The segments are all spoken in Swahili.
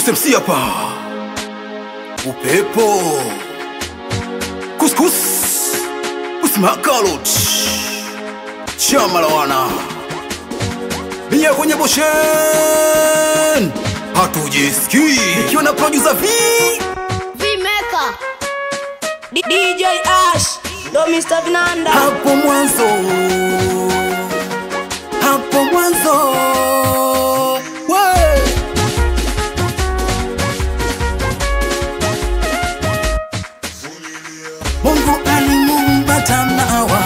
Kusemsi hapa. Upepo. Kuskus. Usmakalot. Chama la wana. Mia kwenye boshen. Hatujisikii. Ikiwa na producer V-Maker. DJ Ash, do Mr. Vinanda. Hapo mwanzo we. Mungu alimuumba Adam na Hawa,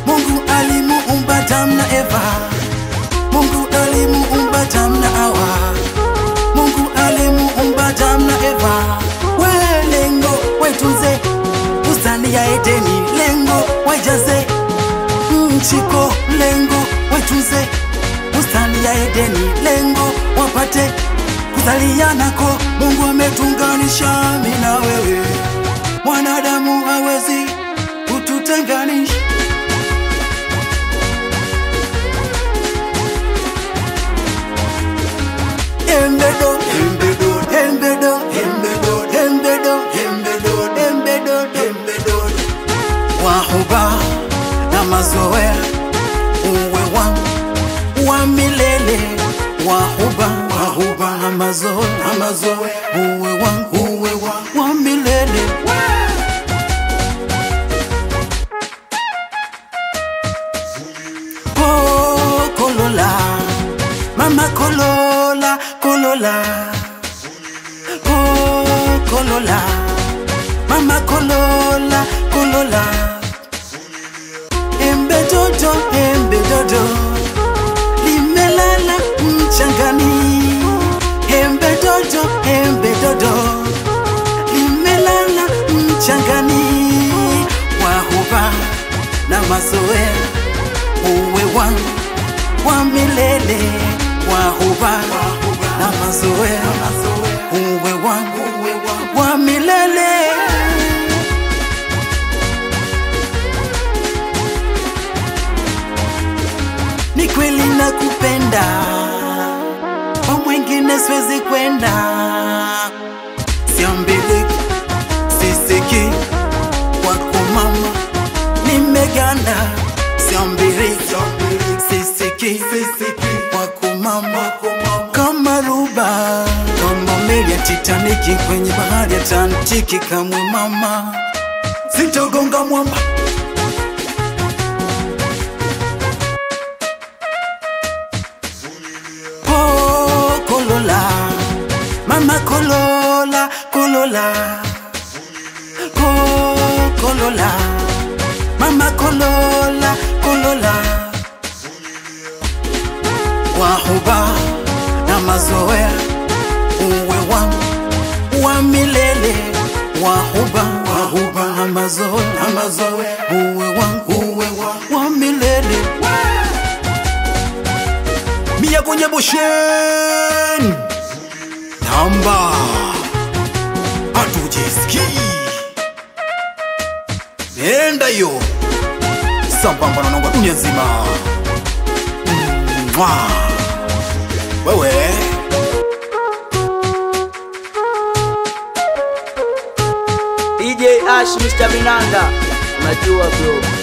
Mungu alimuumba Adam na Eva, Mungu alimuumba Adam na Hawa, Mungu alimuumba Adam na Eva. We lengo wetuze bustani ya Edeni, lengo wajaze mchiko, lengo wetuze bustani ya Edeni, lengo wapate kuzalianako. Mungu ametunganisha mimi na wewe, mwanadamu hawezi kututenganisha. Embedo, embedo, embedo, embedo, embedo, embedo, embedo, embedo. Wahuba na mazoea, uwe wangu wa milele. Wahuba, wahuba na mazoea, uwe wangu wa milele. Oh, Kolola, mama Kolola, Kolola. Oh, Kolola, mama Kolola, Kolola. Embedodo, embedodo, limelala mchangani. Embedodo, embedodo, limelala mchangani. Wahuba na mazoea, uwe wangu wa milele. Wahuba na mazoea, uwe wangu wa milele. Ni kweli nakupenda, kwa mwingine siwezi kwenda. Siambiliki, sisiki, kwako mama nimeganda. Siambiliki, sisiki, kwako mama. Kama ruba, kama meli ya Titaniki kwenye bahari ya Atlantiki, kamwe mama sitogonga mwamba. Oh, Kolola, mama Kolola, Kolola. Oh, Kolola, mama Kolola, Kolola. Wahuba na mazoea, uwe wangu wa milele. Wahuba, wahuba na mazoea, uwe wangu wa milele. Mia kwenye boshen, tamba hatujisikii. Nenda yo sambamba na nonga dunia nzima. Wewe DJ Ash, Mr. Vinanda, unajua bro.